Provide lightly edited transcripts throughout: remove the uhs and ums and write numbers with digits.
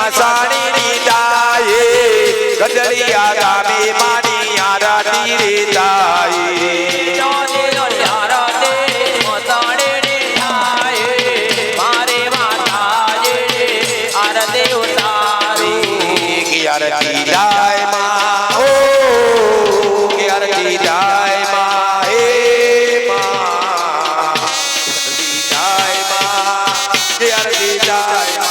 મસાણી ની તાયે ગઢડિયા ગામે માની આરતી રે તાયે આરતી જાય માં ઓ આરતી જાય માં હે માં આરતી જાય માં આરતી જાય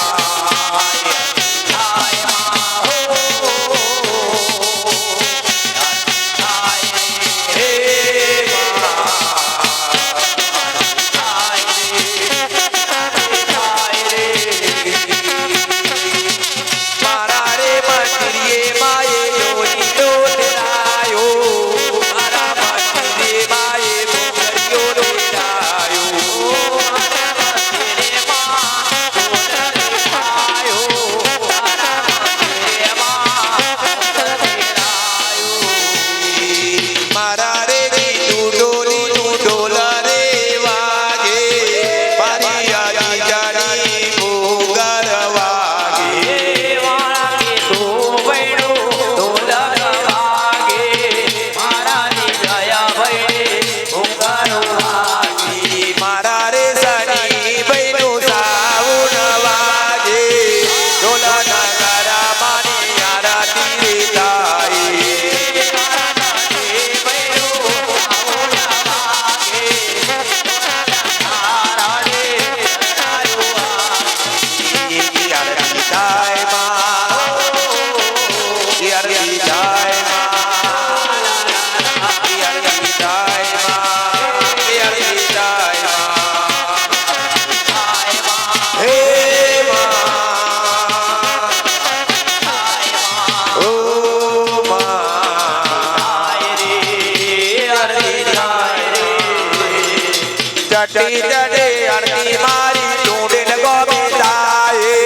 ચટી ચડે આરતી મારી ઢૂંઢ ગોમે તાયે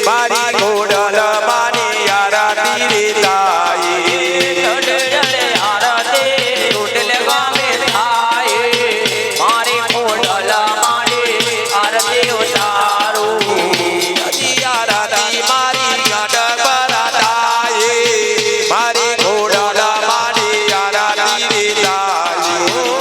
મારી ઘોડલ માની આરતી રે તાયે ચડે આરતી ઢૂંઢ ગોમે તાયે મારી ઘોડલ માની આરતી ઉતારો આરતી મારી ગઢ પર તાયે મારી ઘોડલ માની આરતી રે તાયે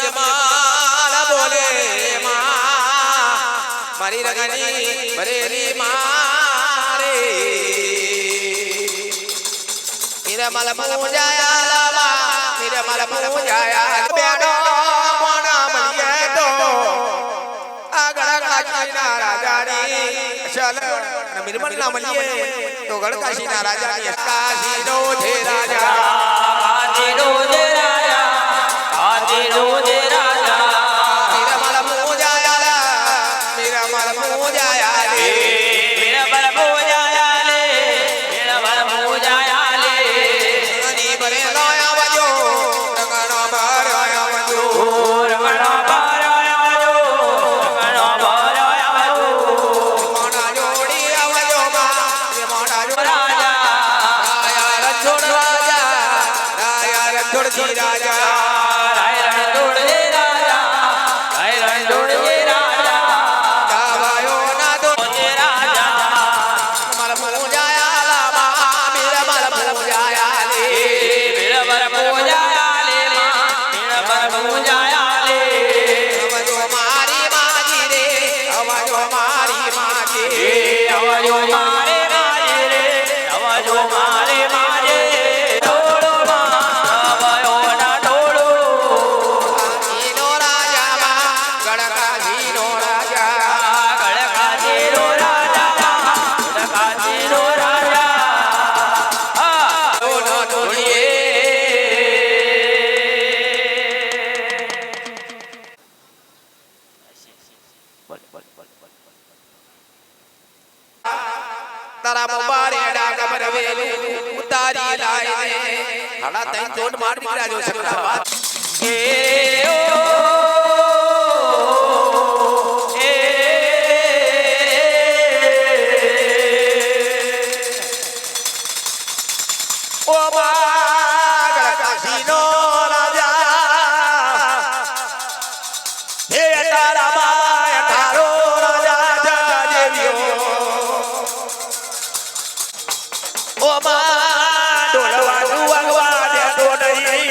બિરમાલ બોલે મારી રગની ભરેલી મારે નિરમલ પૂજાયા નિરમલ પૂજાયા બેડો મોના મૈયે તો આગળ કાશીના રાજાની ચલ નિર્મલ ના મૈયે તો ગળ કાશીના રાજાની કાશીનો છે રાજા કાશીનો છે રાજા કાશીનો છે રાજા નિરમલ પૂજાયા નિરમલ પૂજાયા રે નિરમલ પૂજાયા લે નિરમલ પૂજાયા લે ની બરે આવજો રંગનો ભર આવજો રંગનો ભર આવજો રંગનો ભર આવજો મોના જોડી આવજો માં મોના જોડી રાજા રાયા રણછોડ રાજા રાયા રણછોડજી રાજા રાય રણછોડ જે રાજા રાય રણછોડ જે રાજા ગાવાયો ના તો જે રાજા મલ પૂજાયા લામા નિરમલ પૂજાયા લે નિરમલ પૂજાયા લે માં નિરમલ પૂજાયા લે આવજો મારી માજી રે આવજો મારી માજી આવજો મારે માજે રે આવજો મારે માજે ડોળો માં આવયો ના ડોળો કાશીનો રાજા માં ગણકાશીનો રાજા ગળકાજીનો રાજા ગળકાજીનો રાજા નો ઢોળીએ તારા મોબારે ડાગ પરવેલું ઉતારી લાઈને હડા તઈ ચોટ માર દીકરા જો શકરા એ ઓ એ ઓ બાગળ કાશીનો રાજા હે તારા બાબા તારો રાજા દેવ્યો ઓ બા ડોલવા ડુવાગવા દે ડોડઈ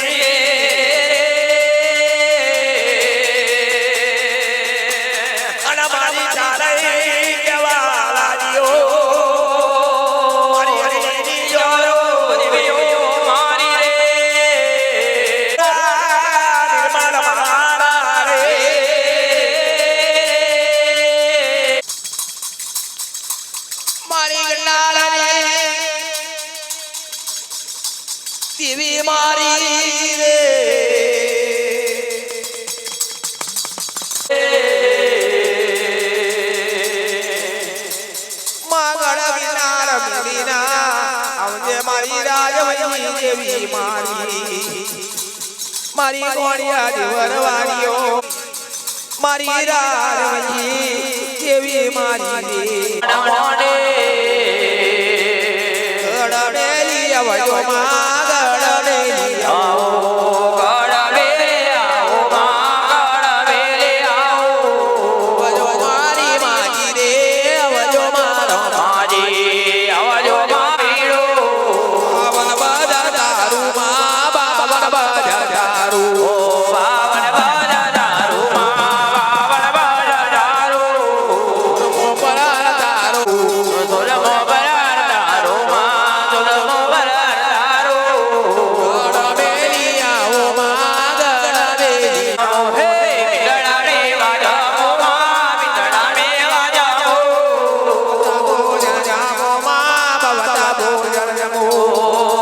અને મારી ચાલઈ કેવા લાગ્યો મારી હરીની જોરો દિવ્યો મારી રે નિર્મલ મારા રે મારી ગંડાળની દેવી મારી રે માગળ વિનાર મિલીના આવજે મારી રાજવઈ દેવી મારી મારી ગોળિયા દેવરવાડીઓ મારી રાજવઈ દેવી મારી ગળડેલી આવજો માં ગળડેલી આવો ગળવે આવો માં ગળવે આવો આવજો મારી માજી રે આવજો મારો માજી આવજો માવીડો બાવન બધા દારૂ માં બાવન બધા દારૂ બાવન બાજા દારૂ માં બાવન બાજા દારૂ મોપરા દારૂ સુલમો બરાર દારૂ માં સુલમો બરાર દારૂ ગળડેલી આવો માં ગળડેલી હે મિતડાડે વાજાઓ માં મિતડાડે વાજાઓ ભોજન જામો માં ભવતા ભોજન જમો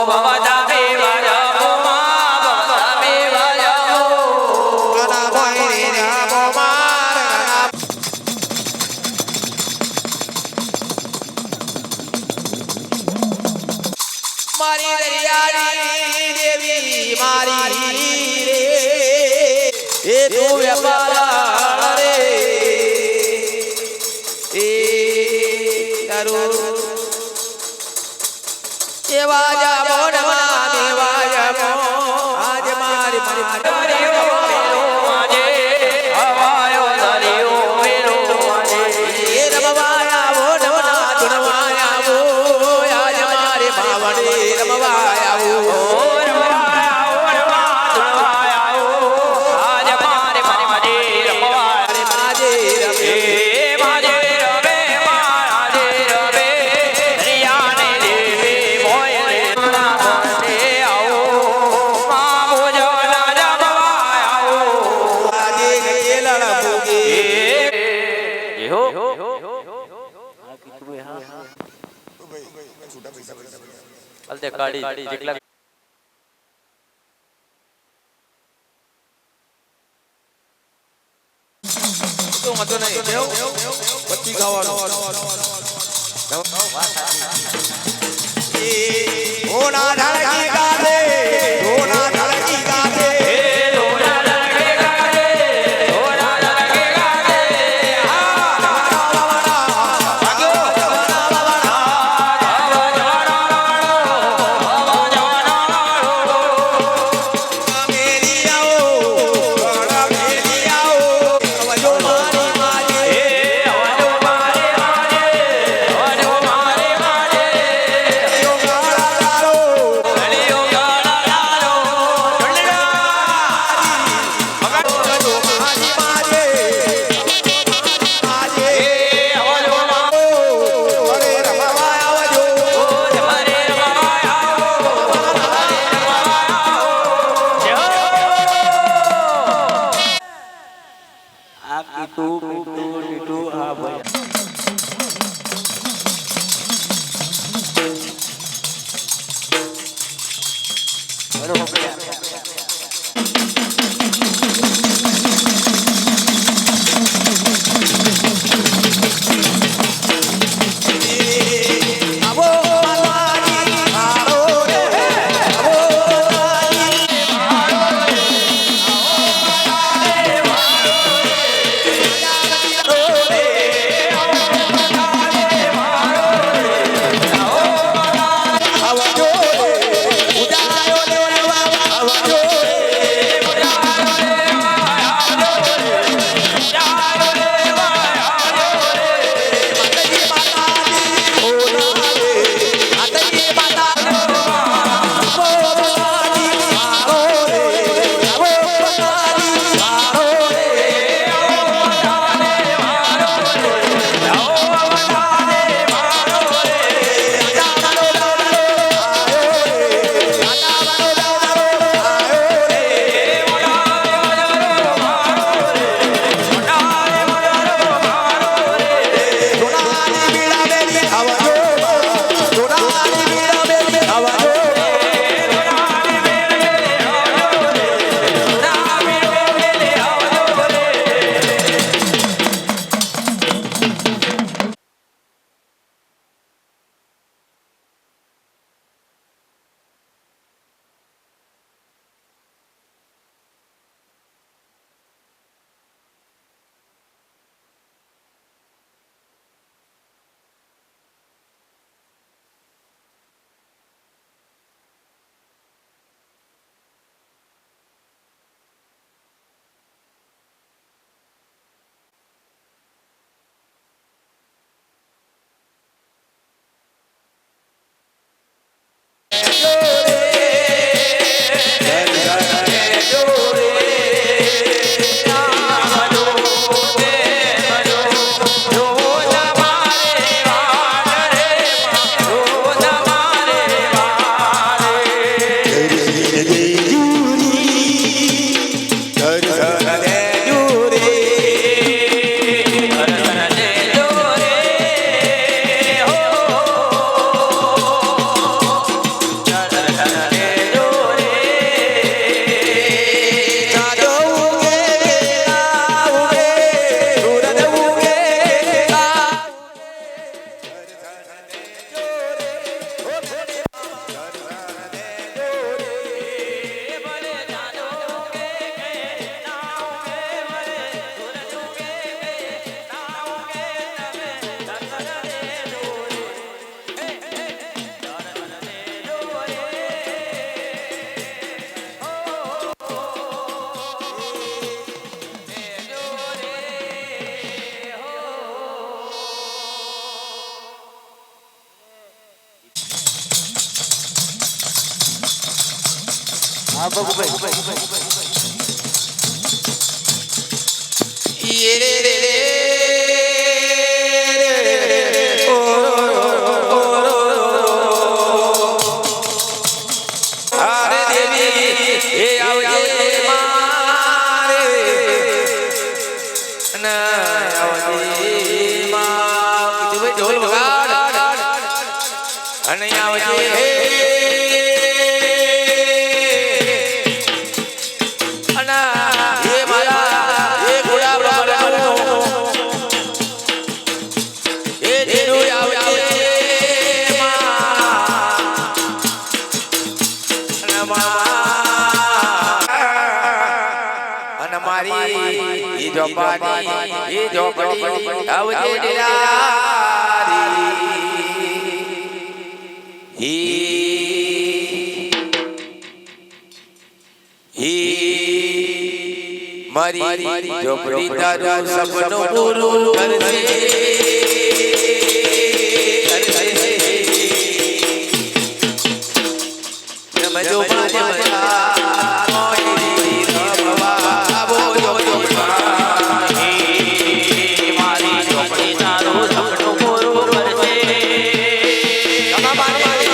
ભવતા બે વાજાઓ માં ભવતા બે વાજાઓ ગણા ભાઈ જામો માં મારી દરિયાળી દેવી મારી રે એ તું વેપાર રે એ તારું એવા જામો નવા દેવા જામો આજ મારી મારી માજે હવાયો દરિયો મેરો માજે એ રમવાયા વો નવના ધુનવાયા વો આજ મારે ભાવડે રમવાયા વો ઓર વાયા ઓર વા ધુણવાયા ઓ આજ હલદે કાઢી જેટલા તો મતો નહીં દેવ પત્તી ખાવાનો ઓના ઢાળકી ગાદે ઓના ઢાળકી ગાદે હા બગુભાઈ યે રે રે રે આરે દેવી એ આવજે મારે ના આવજે માં કીધું ભાઈ ઢોલ વગાડ અને આવજે અના હે મારા હે ઘોડા બાબાનો હે દેરો આવજે અને મારી ઈ જોપાની ઈ જોપડી આવજે ડેરારી મારી ઝોપડી તારું સપનું પૂરું કરશે રમજો મારે મારી ઝોપડી તારું સપનું પૂરું કરશે મારી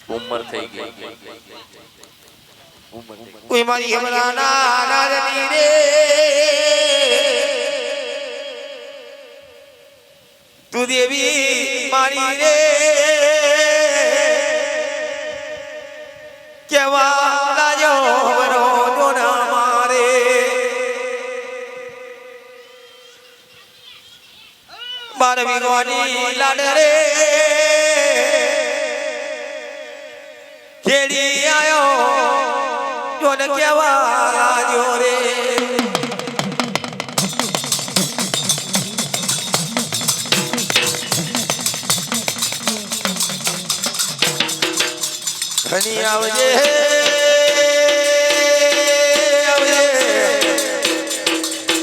ઉંમર થઈ ગઈ ઉંમર થઈ ગઈ. કોઈ મારી હમણાના નારની રે તું દેવી મારી રે કેવા લાજો બરો જોના મારે મારવી ગોની લાડ રે ખેડી આયો જોન કેવા લાજો રે ઘણી આવજે આવજે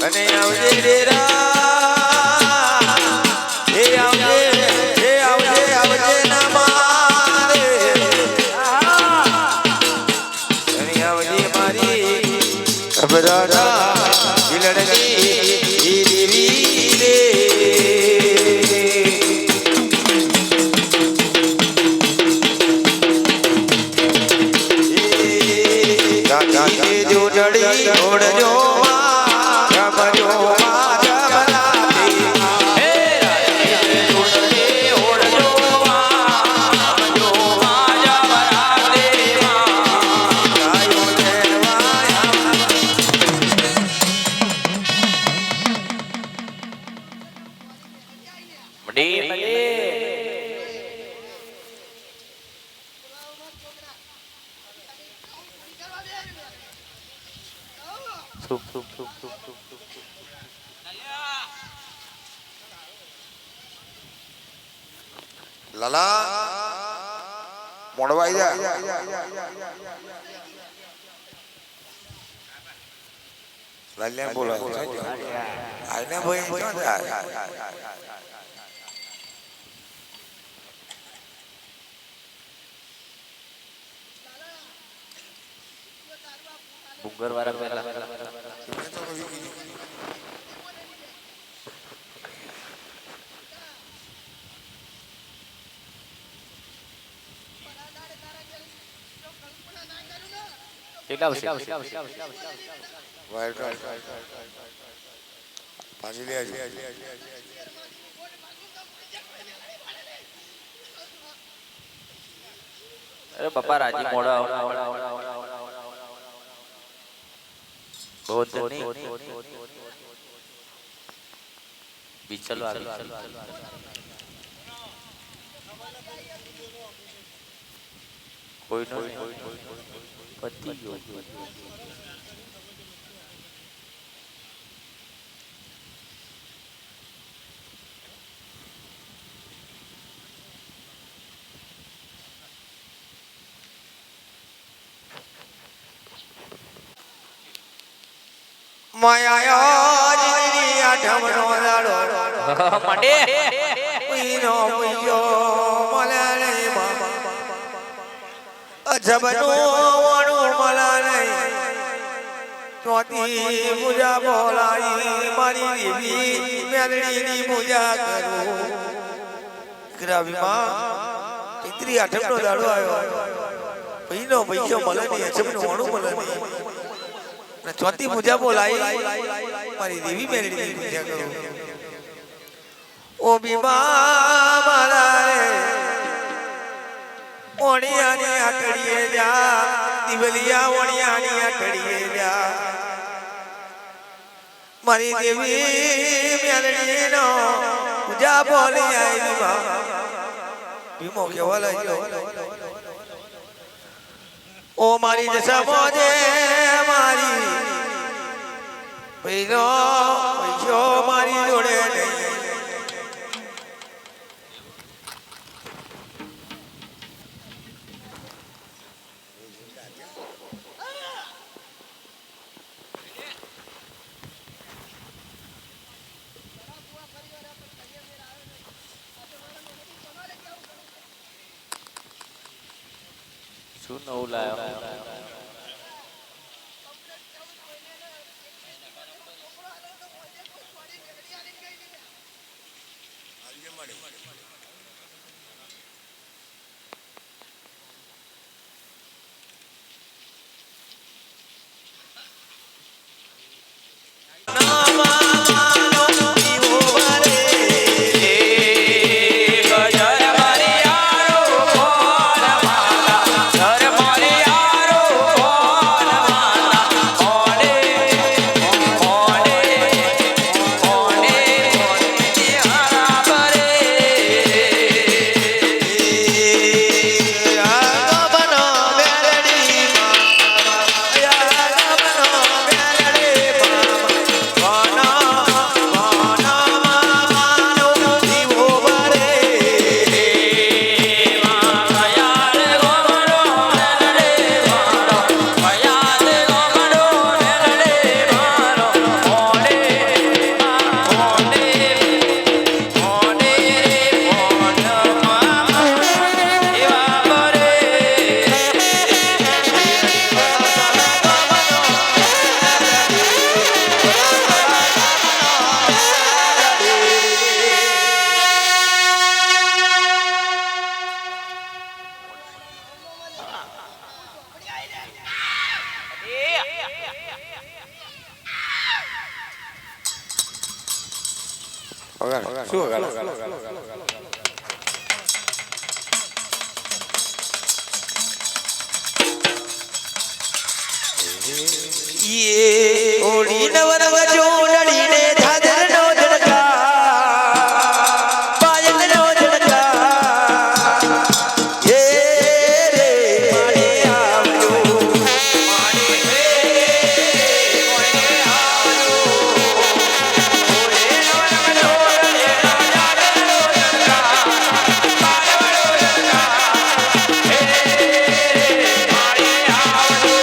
અને આવજે ડેરા હે આવજે હે આવજે આવજે ના મારે ઘણી આવજે મારી ખબરાડા દિલડકી દેવી રે જો જડી ઓડજો જમજો જમલાતી હે રાજી જોડે ઓળજો જો માજા બરાદે ગાયો લેવાયા મડી મડી સુપ સુપ સુપ સુપ સુપ સુપ લાલા મોડવાઈ જા લાલ્યા બોલો આઈને ભાઈ ક્યાં જાય બુંગર વાળા પહેલા કેટલા આવશે વાઈટ પાછી લે આજે અરે બાપા રાજી મોડા बहुत नहीं बिचलो आ कोई नहीं पति जो માયા જીની આઠમનો દાડો મંડે પીનો પીયો મલાલે અજબનો વાણું મલાલે ચોથી પૂજા બોલાઈ મારી દેવી મેલડીની પૂજા કરું ગ્રાવીમાં પિતરી આઠમનો દાડો આવ્યો પીનો પૈયો મળે નહીં અજબનું વાણું મળે નહીં ચોથી પૂજા બોલાઈ મારી દેવી મેલડીની પૂજા કરું ઓ બીમા મારા રે ઓણિયાની આટડીએ જા દિવલિયા ઓણિયાની આટડીએ જા મારી દેવી મેલડીનો પૂજા બોલી આઈ બીમા બીમો કેવા લાગ્યો ઓ મારી દશા મોજે મારી પૈસો મારી જોડે નહીં શું નવું લાયો શું વગાડો? ये ओड़ी नवर वजोड़ी ने झाजर नो झड़का पायल नो झड़का ये रे मारे आवो मारे रे मोरे आवो ओरे नवर वजोड़ी ने झाजर नो झड़का पायल नो झड़का हे मारे आवो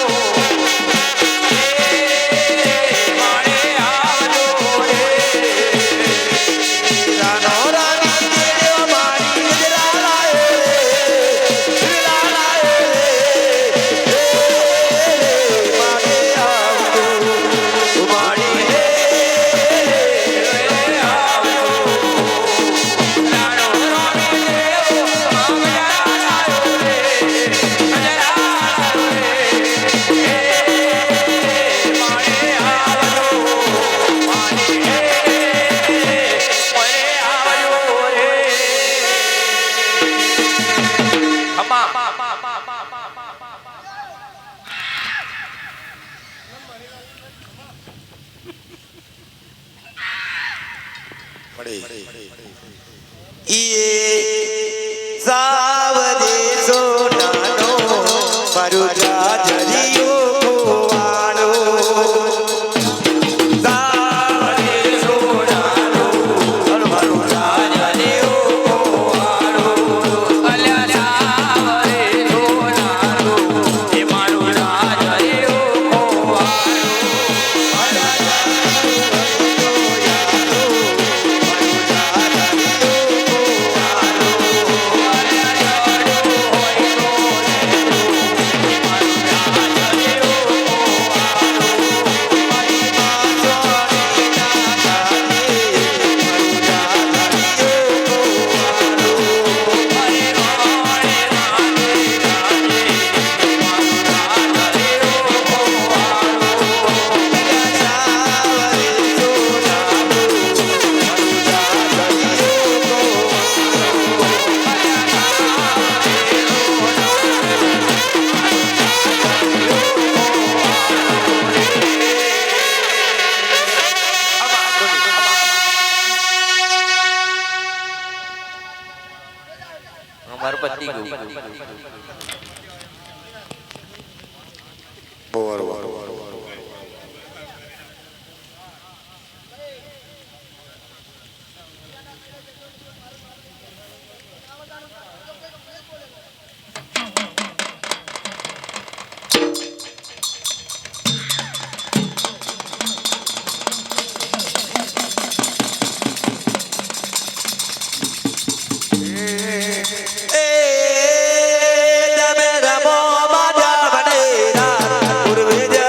અમારું પતિ ગયું દમે રમો બાજા બનેરા પૂર્વે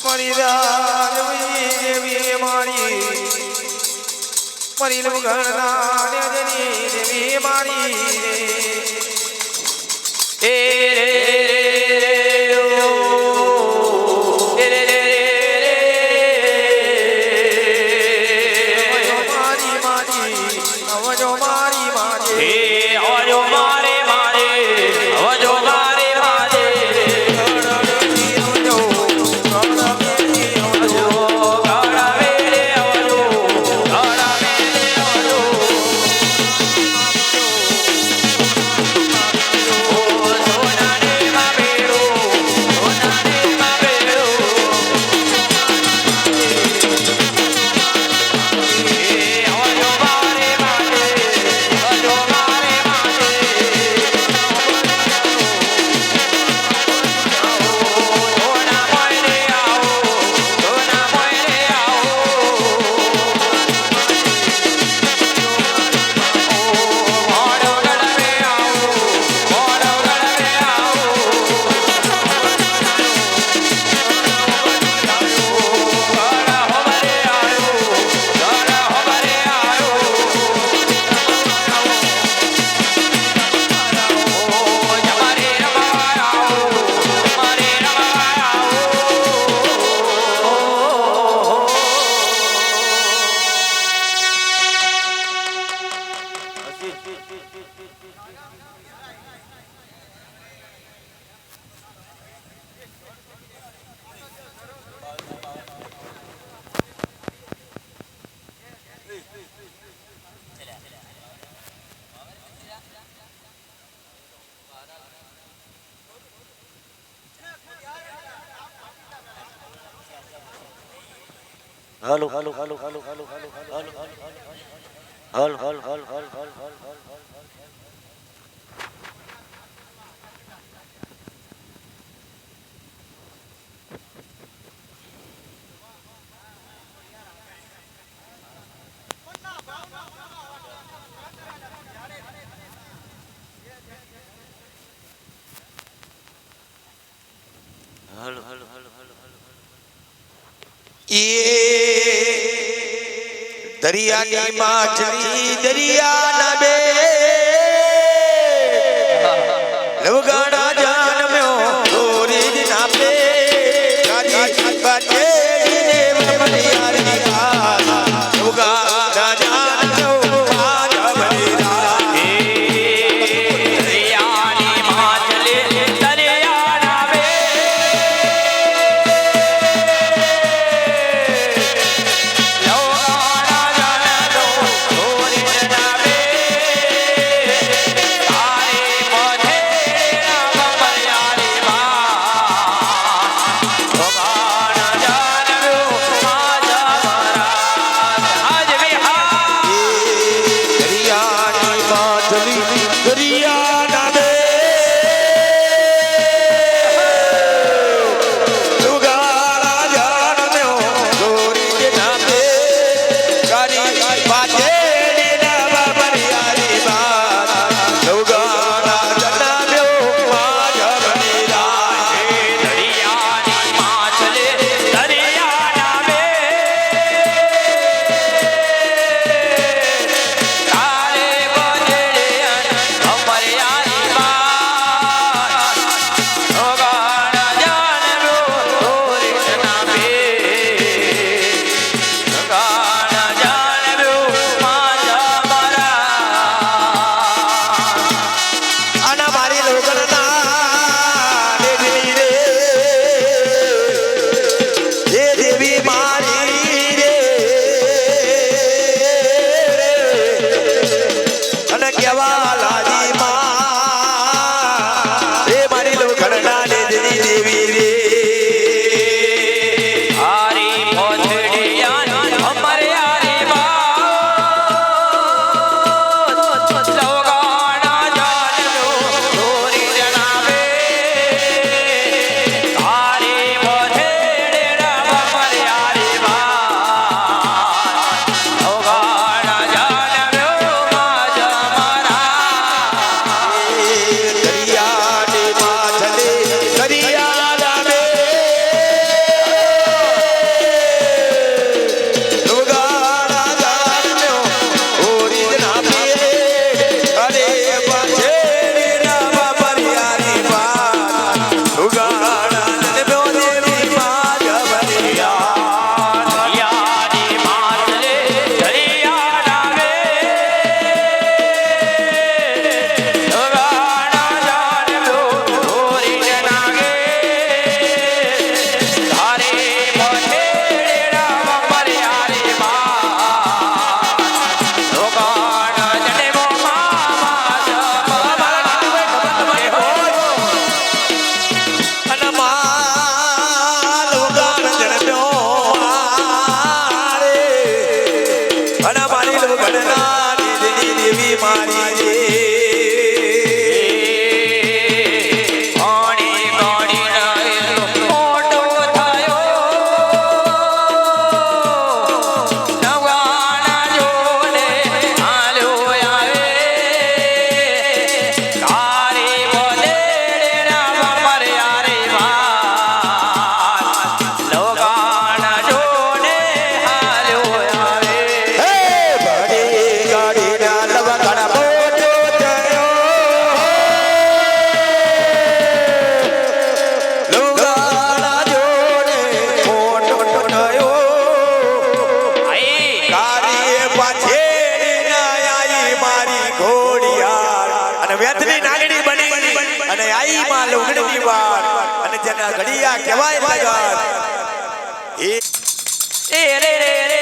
મારી રાજવી દેવી મારી મારી લમગણના દેજની દેવી મારી એ હાલો હાલો હાલો હાલો હાલો હાલો હાલો હાલ હાલ હાલ હાલ હાલ હાલ હાલ હાલો હાલો હાલો હાલો હાલો એ દરિયાની માછલી દરિયાના બે લવગાડા જાનમ્યો દોરી જ નાપે ગાડી બાજેડીને મમરી આરી આ લવગાડા જાનમ્યો આજા ભરેલા દરિયાની માછલી દરિયાના બે લવગાડા જાનમ્યો દોરી જ નાપે આઈ માં લુગડીની વાર અને જેના ઘડિયા કહેવાય લગાડ એ રે રે રે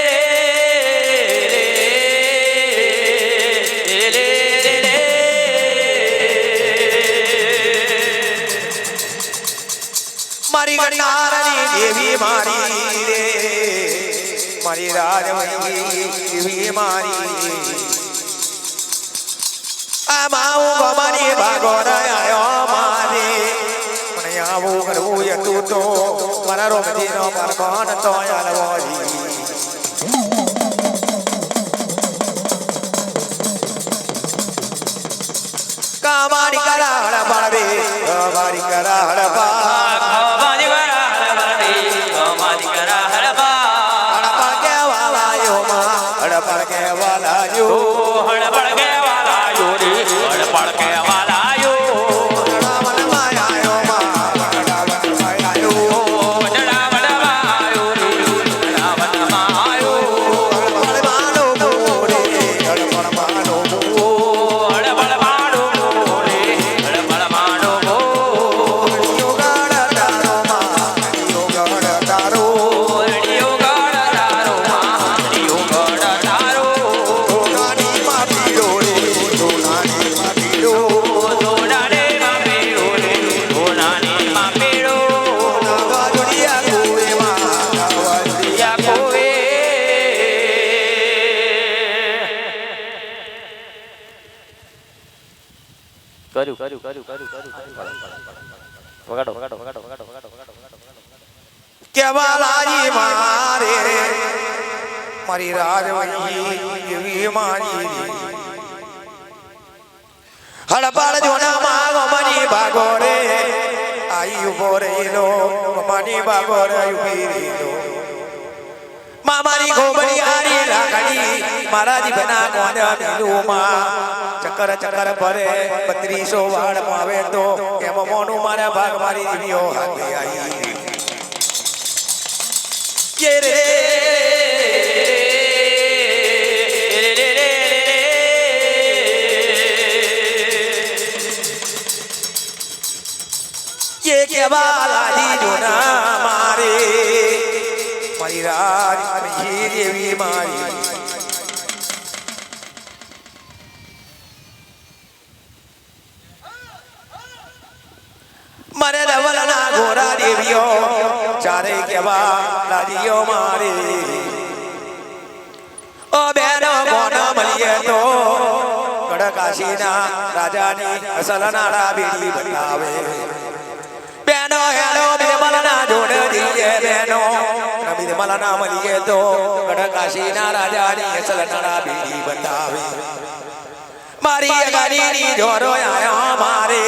મારી ગણારની દેવી મારી રે મારી રાજવૈરી દેવી મારી આ માઉ ગમાની ભાગોર આયો મારે મને આવું કરવું હતું તો મારા રોમજીનો પરકોન તો આલવોજી કામારી કરાળ પાડે કામારી કરાળ પાડ કમાની કરા હળબા કમાની કરા હળબા હડપડ કેવાલાયો માં હડપડ કેવાલાયો હળબળ કે વાલાયો રે હળબળ કે વાલાયો રાવણ માયાયો માં રાવણ માયાયો ડડાવડ માયો રે ડડાવડ માયો હડપડ માનો બોરે હડપડ માનો હળબળ માડો રે હળબળ માડો યોગડ તારો માં યોગડ તારો રડિયો ગળ તારો રડિયો ગળ તારો નાની માં પીડો રે નાની માં પીડો દોડાડે માં પેડો રે દોડાની માં પેડો નાગા જોડિયા કુવે માં નાગા જોડિયા યા કોવે કેવાલાજી મારે મારી રાજવૈરી દેવી મારી હડપડ જોના માં ગમની ભાગો રે આઈ ઉભો રેલો ગમની ભાગો રે ઉભી રેલો મારી ખોબડી હારી લાગણી મારા જીવના કોણ મેલું માં ચક્કર ચક્કર ભરે 3200 વાળ પાવે તો એમ મોનું મારા ભાગ મારી દીવીઓ હાથે આવી ये रे ये के बालाजी जोना मारे मारी राज मारी देवी मारी मरे दवलना घोड़ा देवियो चारे के बालाजीओ मारे ओ बेनो कोना मलिए तो गड़काशीना राजानी असल नाड़ा बीड़ी बतावे बेनो हेलो बिमलना जोड़ दिए बेनो नबी बिमलना मलिए तो गड़काशीना राजानी असल नाड़ा बीड़ी बतावे मारी अगाड़ी नी जोरो आया मारे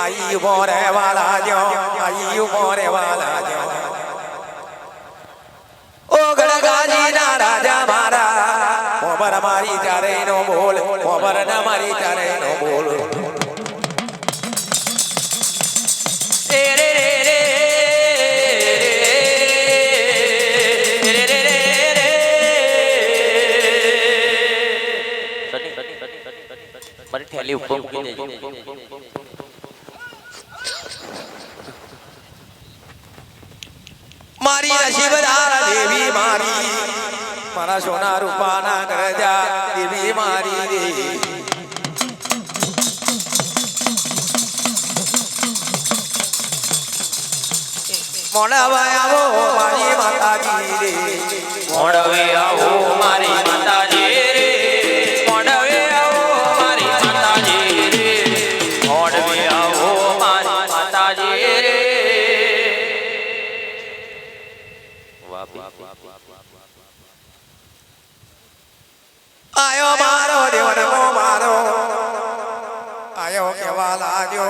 आई मोरे वाला जो आई मोरे वाला जो ओ गड़गाजी ना राजा मारा मोबर मारी चारे नो बोल मोबर न मारी चारे नो बोल रे रे रे મારી થેલી ઉપર મૂકી દેજો मारी नसीबदार देवी मारी मारा सोना रूपाना गरजा देवी मारी रे मोड़वा आवो मारी माता जी रे મોડવે આવો મારી માતાજી રે મોડવે આવો મારી માતાજી રે મોડવે આવો મારી માતાજી રે आयो मारो देवन मो मारो आयो केवाला जो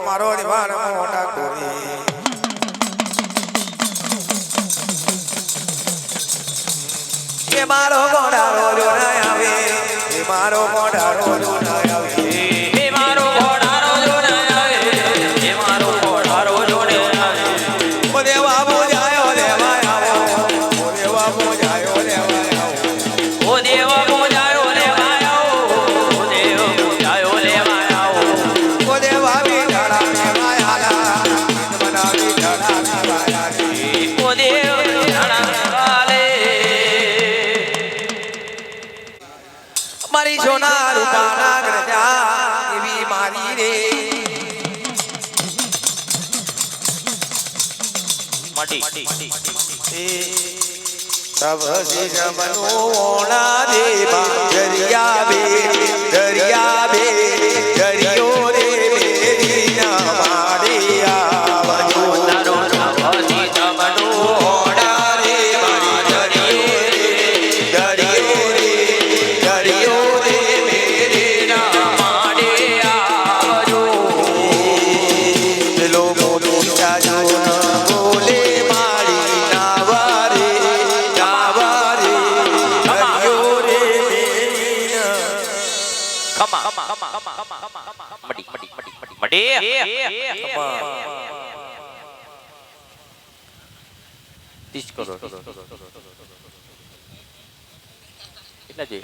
मारो देवन मोटा कोरी ये मारो मोड़ा रो ना आवे ये मारो मोड़ा रो ना आवे હે મારો ઘોડારો જોને આવે હે મારો ઘોડારો જોને આવે ओ देवा पूजायो देवा आवो ओ देवा पूजायो देवा आवो ઓ દેવ પૂજાયો લેવા આવો ઓ દેવ પૂજાયો લેવા આવો ओ देवा भी ढाला મારી સોના રૂપાના ગ્રજા એવી મારી રે તબ સિરમનો ઓણા દેવા દરિયા બે દરિયો રે મેરી ના માડે આવજો તારો નભતી તમનો ઓણા રે દરિયો રે મેરી ના માડે આવજો પેલો મોટો જાજો બોલે મારી નાવારે દરિયો રે મેરી ના ખમા મડી तीस करोड़ कितना जी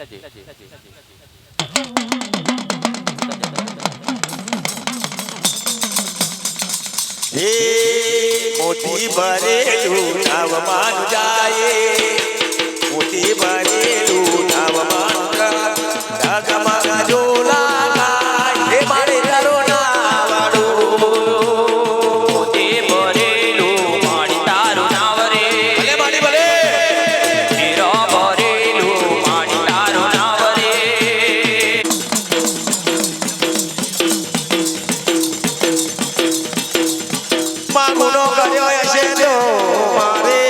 હે મોતી ભરેલું નાવમાં જાય મોતી ભરેલું નાવમાં ડગમગ ઝોલા ગાય હે મારે તારો નાવાડું તે ભરેલું માડી તારું નાવ રે ભલે મારી ભલે હીરો ભરેલું માડી તારું નાવ રે માં ગુનો કર્યો હશે તો મારે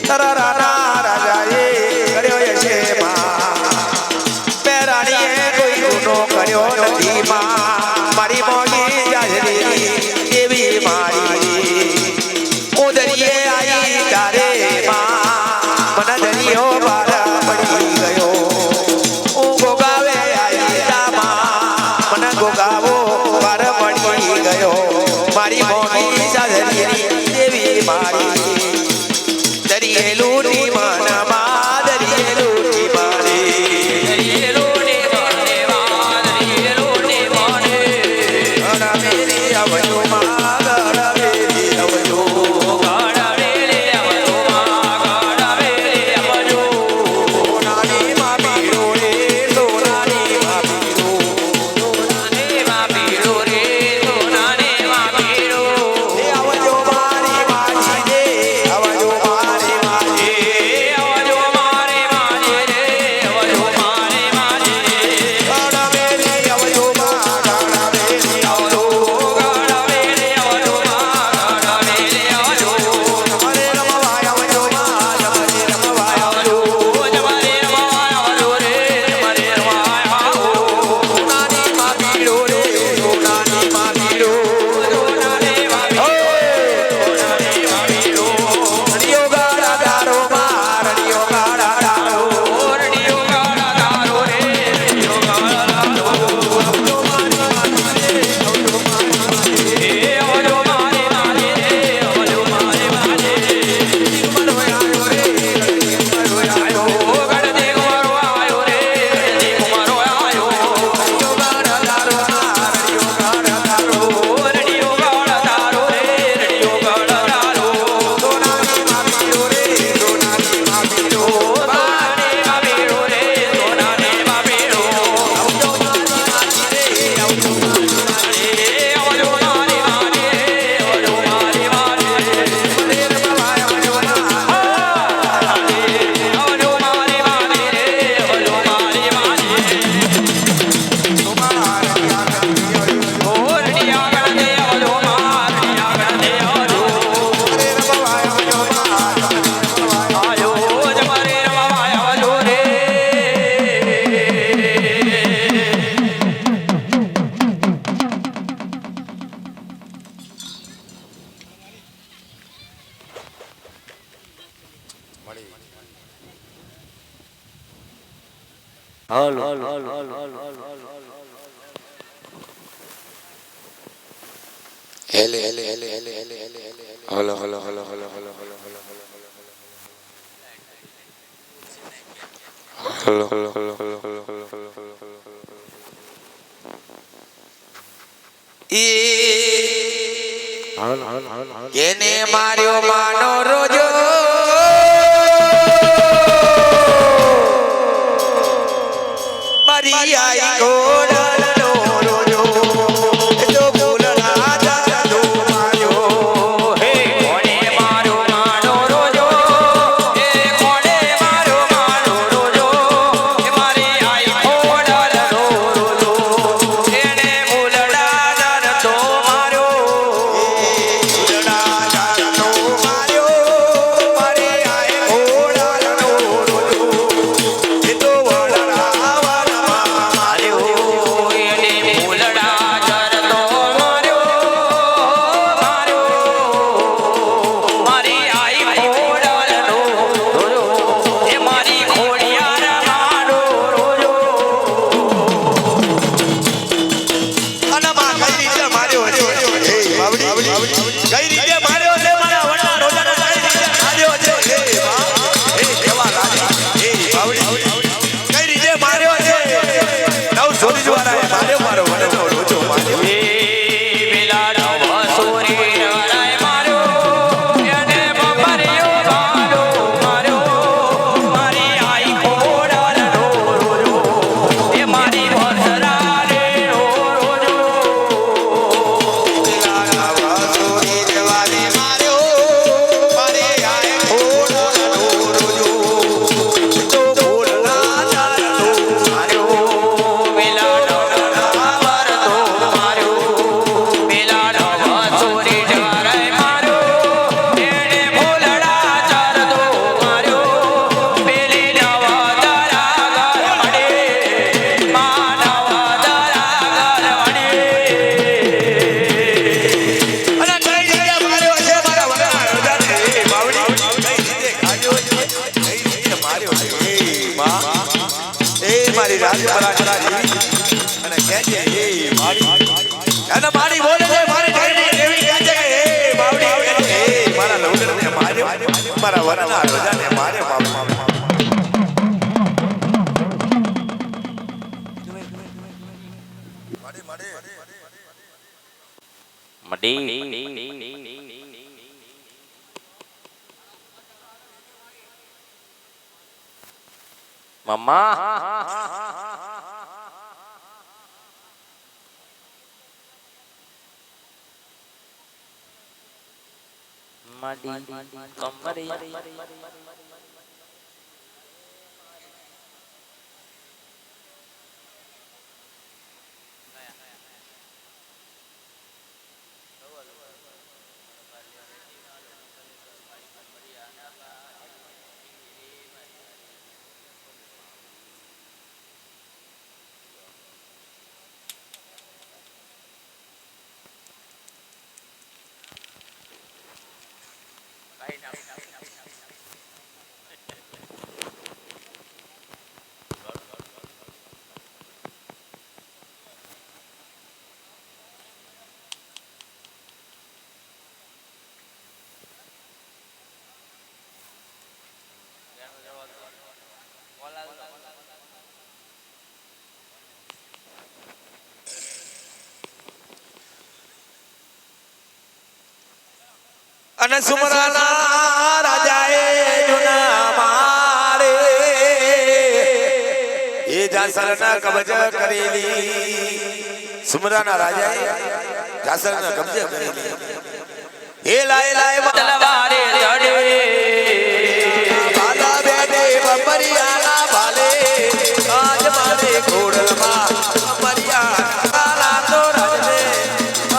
તારા રાજાએ કર્યો હશે માં પેરાણીએ કોઈ ગુનો કર્યો નથી માં મારી મોગી જાજરી દેવી મારી ઉદરીએ આવી તારે માં મને દરિયો પાર પડી ગયો હું ગોગાવે આવી તામાં મને ગોગાવો પાર પડી ગયો મારી મોગી જાજરી દેવી મારી દરિયે લૂટી મનમાં દરિયે લૂટી મારી ગણા મેરી આવજો માં ગણા મેરી આવજો સોનાની માં પીળો રે સોનાની માં પીળો એ આવજો મારી માજી રે આવજો મારી માજી ગણા મેરી આવજો માં ગણા મેરી આવજો તમારે રમવાય આવજો માં તમારે રમવાય આવજો સોનાની માં પીળો રે સોનાની માં પીળો રડિયો ગાડા ગારો માં રડિયો ગાડા ગારો હેલે હેલે હેલે હેલે હેલે હેલે હલો હલો હલો હલો હલો હલો હલો હલો હલો હલો કેને માર્યો માનો રોજો મારી આઈ ઘોડલો રોજો એ તો ફૂલ રાજા તો માર્યો હે કોને મારો માનો રોજો એ કોને મારો માનો રોજો એ મારી આઈ ખોડલ રોજો એને ફૂલડા ધરતો માર્યો રાજા તો માર્યો મારી આઈ ઘોડલો રોજો એ તો માર્યો એને ફૂલડા ધરતો માર્યો માર્યો મારી આઈ ખોડલ રોજો એ મારી ખોડિયાર મારો રોજો અને માં કઈ રીતે માર્યો છે હે બાવડી કઈ રીતે માર્યો છે મારા વડા રોજાને કઈ રીતે માર્યો છે હે માં હે દેવા રાજા હે બાવડી કઈ રીતે માર્યો છે નવ સોરી દ્વારા માર્યો મારો વડો રોજો માર્યો એ પેલા નવ સોરી નરાય માર્યો એને બપરિયો ગાડો માર્યો મારી આઈ ખોડલ રોજો એ મારી વસરા રે રોજો સોરી દેવાને માર્યો મારે આય ઘોડલો રોજો તો ઘોડલા ચાલો માર્યો પેલા નવ ભરતો માર્યો પેલા નવ સોરી નરાય માર્યો એને ભોલડા ચારતો માર્યો પેલી નવ દરાગર મડે માનવ દરાગર મડે અને કઈ રીતે માર્યો છે મારા વડા રોજાને હે બાવડી કઈ રીતે ખાજો છે કઈ રીતે માર્યો છે હે માં એ મારી રાજપરા જેવી અને કહે છે હે મારી અને મારી બોલે છે મારી ઢેરી દેવી કહે છે હે બાવડી કહે છે હે મારા લવગરને માર્યો મારા વરના રોજાને માર્યો બાબા અને સુમરાના રાજાએ જુના મારે એ જાસરના કબજ કરેલી સુમરાના રાજાએ જાસરના કબજ કરેલી એ લાય લાય તલવારે ચડે બાલા બેને બપરિયાના ભાલે આજ મારે ઘોડલમાં બપરિયાના તો રાજને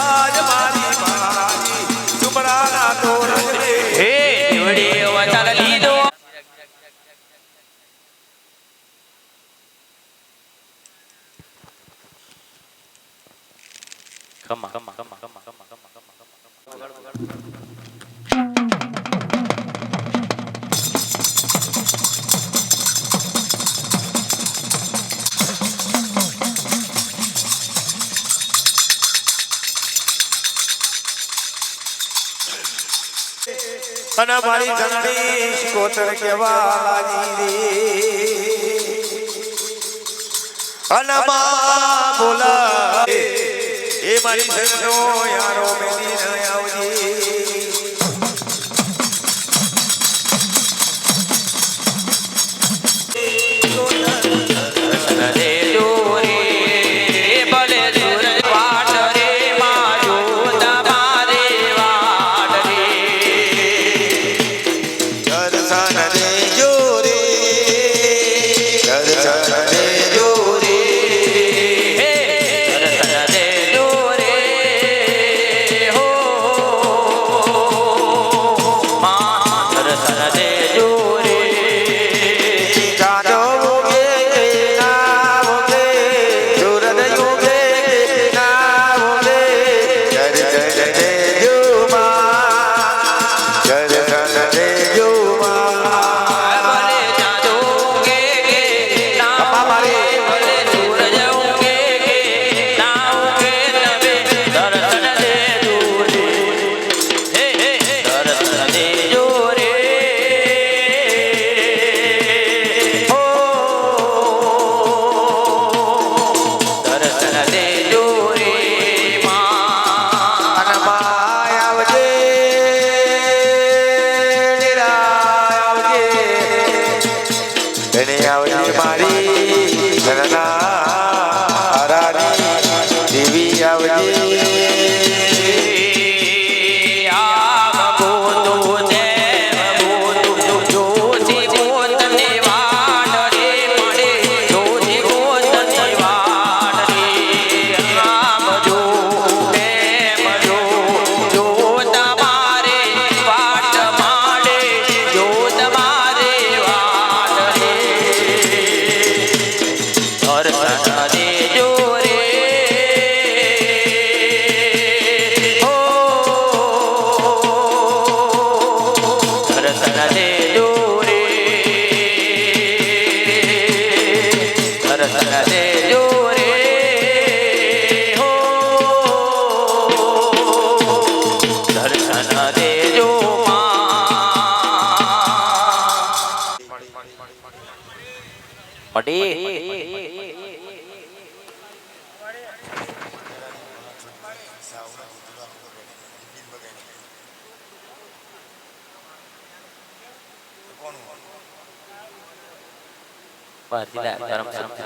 આજ મારી મારી સુમરાના તો રાજને હે દીવડી વચન લીધો અને મારી જંગલી કોતર કેવા લાગી રે અને માં બોલા એ મારી જંગનો યારો મેલી ન આવજી દેજો દેજો રે હો દર્શન દેજો પડી ગરમ ગરમ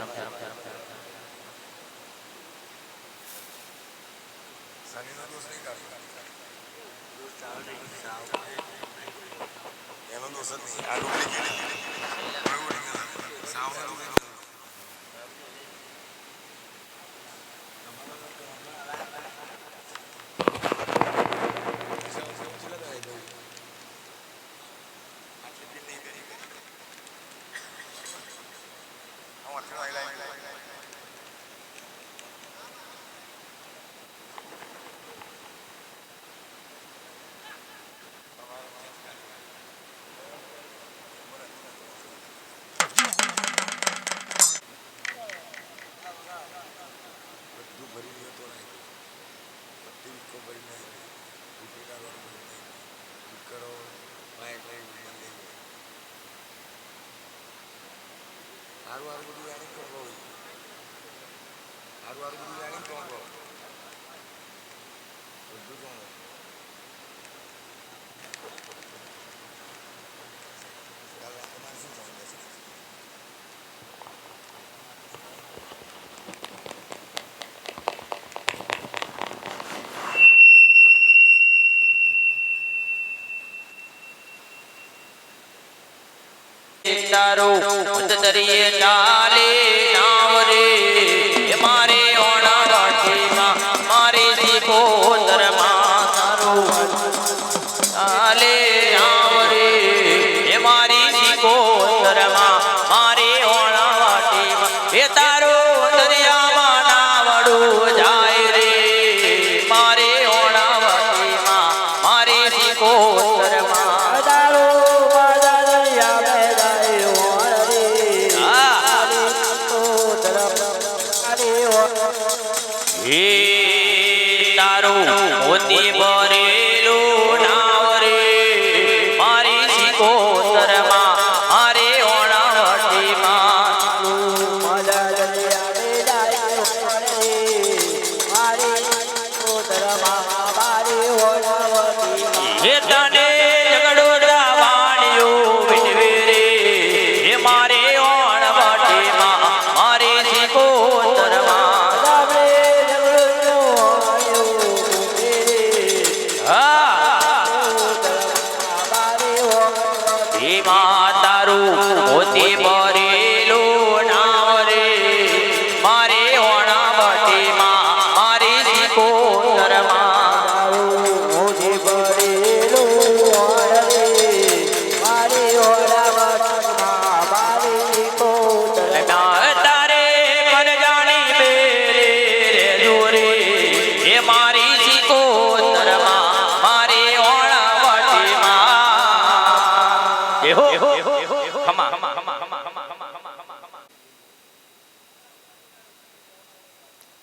તારો ઉતરીએ ચાલે નાવ રે મારે ઓણા વાટીમાં મારે દીપોતરમાં તારો ચાલે નાવ રે મારી દીપોતરમાં મારે ઓણા વાટીમાં એ તારો દરિયામાં નાવડું જાય રે મારે ઓણા વાટીમાં મારે દીપોતરમાં મોતી ભરેલું નાવ રે મારી સિકોતરમાં મારે ઓણાવટીમાં હે તને જગડોદરા વાણિયો વિનવે રે હે મારે ઓણાવટીમાં મારે સિકોતરમાં મોતી ભરેલું નાવ રે મારે ઓણાવટીમાં મારી સિકોતરમાં મોતી ભરેલું મારે ઓણાવટીમાં મારી સિકોતરમાં તારે પરજાણી બેરે રે જોરે એ મારી સિકોતરમાં મારે ઓણાવટીમાં એ હો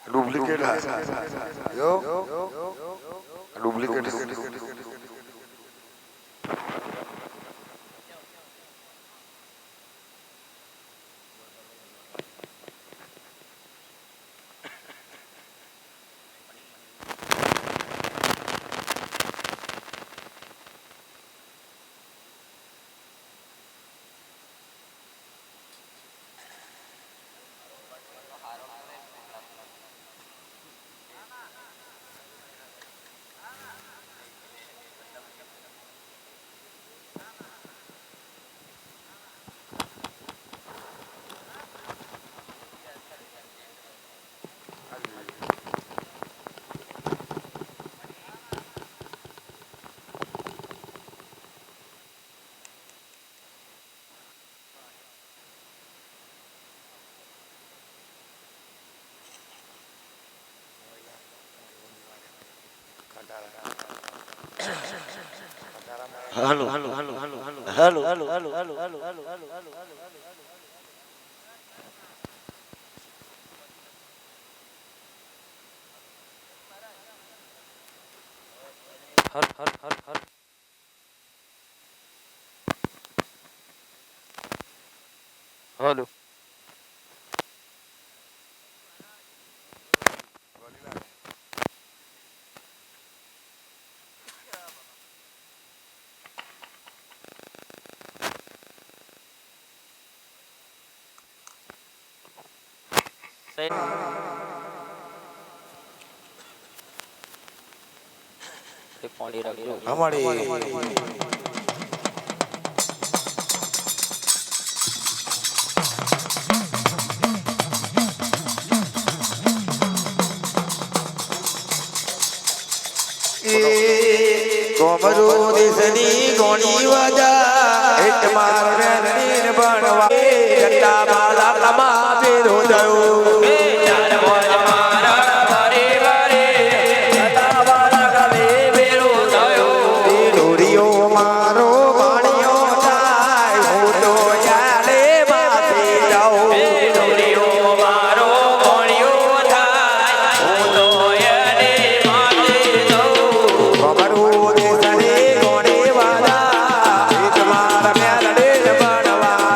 डुप्लीकेट है यो डुप्लीकेट હાલો હાલો હાલો હાલો હાલો હાલો હાલો હાલો હાલો હાલો હાલો હાલો હલો પાણી રાખજો અમારી કોમરો દેશની ગોણી વાજા હેટ માર વેલની બણવા જટા બાલા કમા પેરો દયો ડોરીઓ મારો પાણીઓ થાય હું તો યાલે માથે જાઉં કોમરો દેશની ગોણી વાજા હેટ માર વેલની બણવા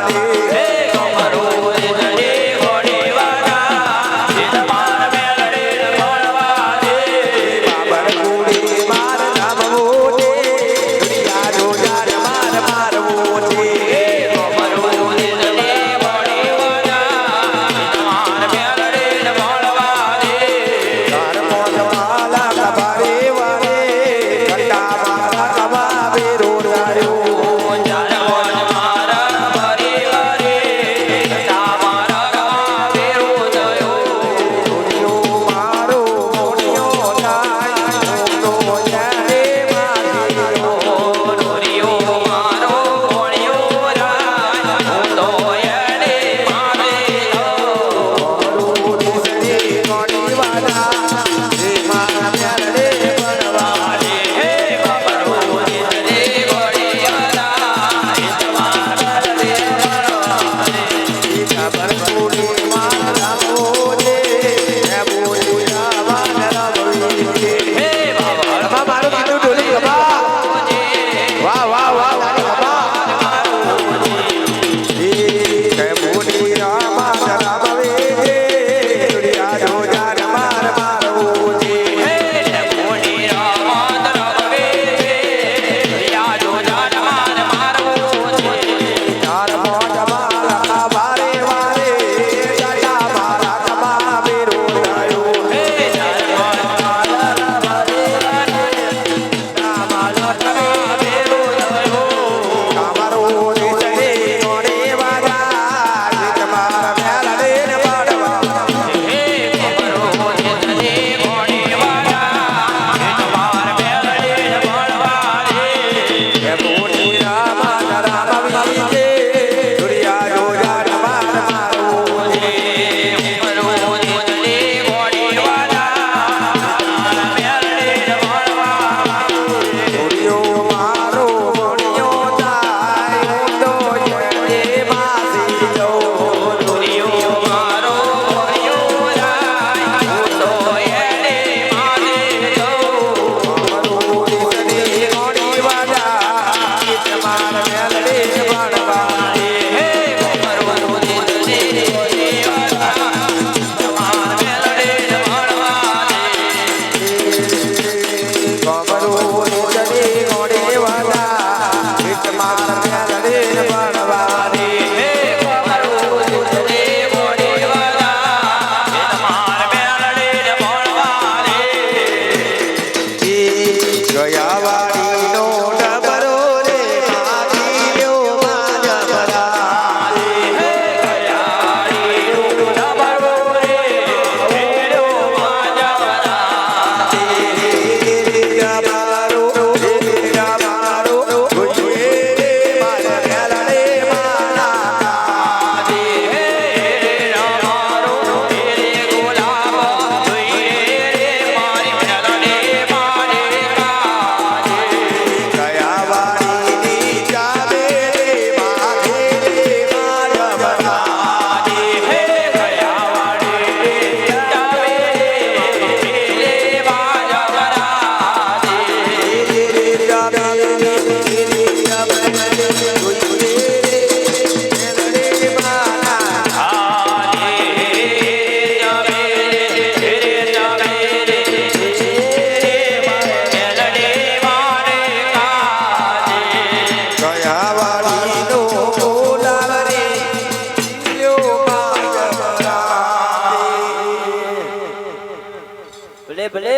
ભલે ભલે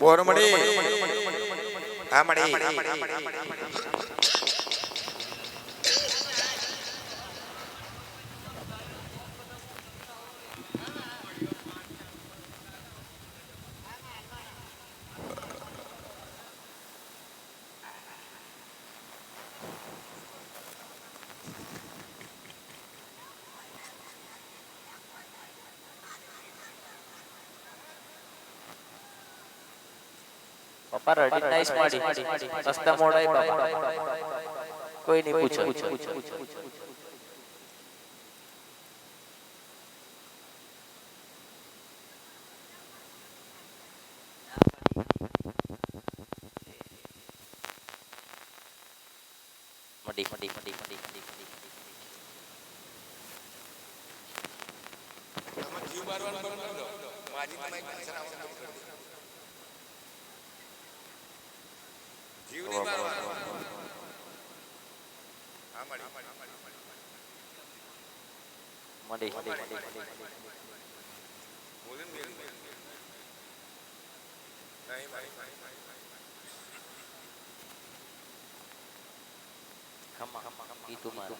બોર મળી હા મળી પપ્પા રડી નાઈસ માડી રસ્તા મોડાઈ બાપા કોઈ નહીં પૂછો મડી મડી મડી મડી મડી જીવ મારવાનું બંધ કરી દો માજી તમારી ટેન્શન આવવાનું બંધ કરી દો જીવ નહીં મારવાનો હા મળી મડી મડી બોલન મેલ નહીં ભાઈ ખમા ઈ તું માર